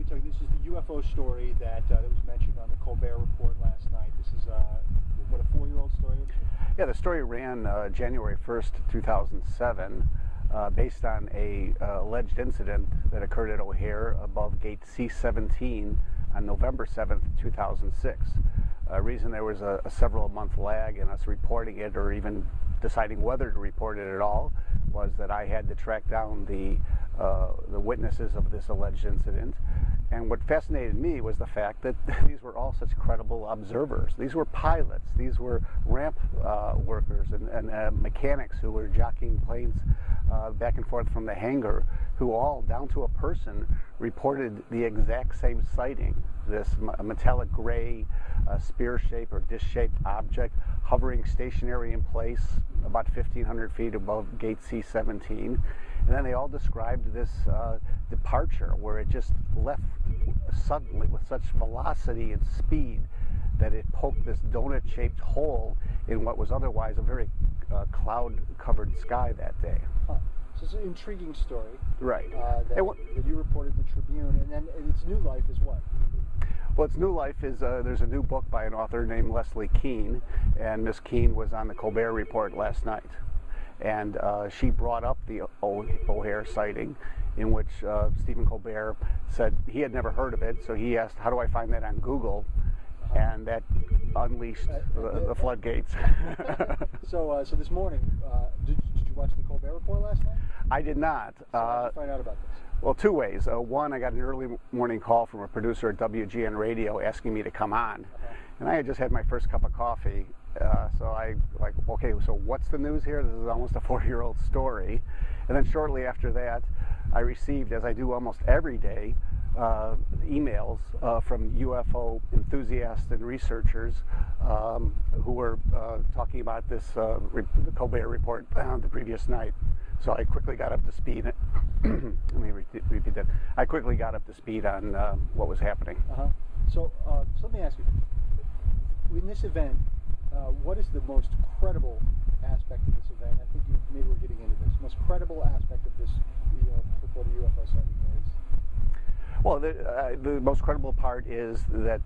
tell you, this is the UFO story that was mentioned on the Colbert Report last night. This is, what, a 4-year-old story? Yeah, the story ran January 1st, 2007, based on a alleged incident that occurred at O'Hare above gate C-17 on November 7th, 2006. Reason there was a several-month lag in us reporting it, or even deciding whether to report it at all, was that I had to track down the witnesses of this alleged incident. And what fascinated me was the fact that these were all such credible observers. These were pilots, these were ramp workers and mechanics who were jockeying planes back and forth from the hangar, who all, down to a person, reported the exact same sighting. This metallic gray spear-shaped or disc-shaped object hovering stationary in place about 1,500 feet above gate C-17. And then they all described this departure where it just left suddenly with such velocity and speed that it poked this donut-shaped hole in what was otherwise a very cloud-covered sky that day. Huh. So it's an intriguing story. Right. That you reported in the Tribune, and then its new life is what? Well, its new life is there's a new book by an author named Leslie Kean, and Miss Kean was on the Colbert Report last night. And she brought up the O'Hare sighting, in which Stephen Colbert said he had never heard of it, so he asked, how do I find that on Google? And that unleashed the floodgates. So this morning, did you watch the Colbert Report last night? I did not. So how did you find out about this? Well, two ways. One, I got an early morning call from a producer at WGN Radio asking me to come on. And I had just had my first cup of coffee. So I okay, so what's the news here? This is almost a 4-year-old story. And then shortly after that, I received, as I do almost every day, emails from UFO enthusiasts and researchers who were talking about this Colbert Report the previous night. So I quickly got up to speed. Let me repeat that. I quickly got up to speed on what was happening. So let me ask you, in this event, what is the most credible aspect of this event? I think maybe we're getting into this. Most credible aspect of this reported UFO sighting is? Well, the most credible part is that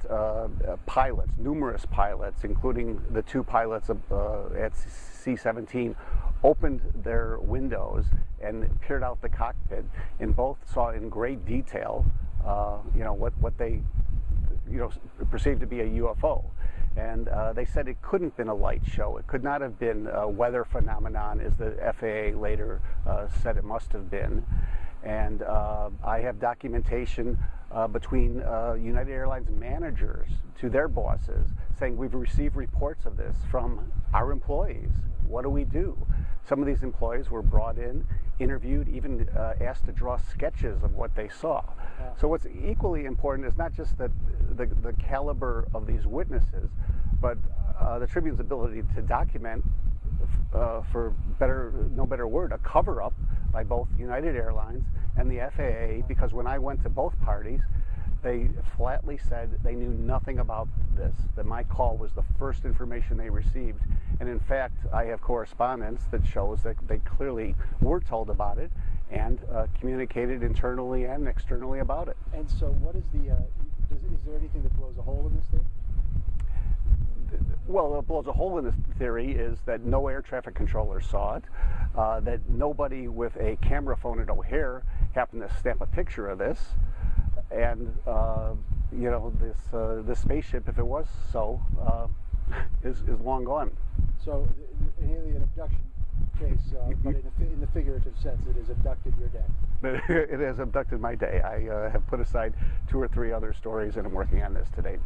pilots, numerous pilots, including the 2 pilots at C-17, opened their windows and peered out the cockpit, and both saw in great detail, what they, perceived to be a UFO. And they said it couldn't have been a light show. It could not have been a weather phenomenon, as the FAA later said it must have been. And I have documentation between United Airlines managers to their bosses saying, we've received reports of this from our employees. What do we do? Some of these employees were brought in, interviewed, even asked to draw sketches of what they saw. So what's equally important is not just that the caliber of these witnesses, but the Tribune's ability to document, for no better word, a cover-up by both United Airlines and the FAA, because when I went to both parties, they flatly said they knew nothing about this, that my call was the first information they received. And in fact, I have correspondence that shows that they clearly were told about it and communicated internally and externally about it. And so what is the, is there anything that blows a hole in this thing? Well, what blows a hole in this theory is that no air traffic controller saw it, that nobody with a camera phone at O'Hare happened to snap a picture of this, and this spaceship, if it was so, is long gone. So an alien abduction case, but in the figurative sense, it has abducted your day. It has abducted my day. I have put aside 2 or 3 other stories, and I'm working on this today.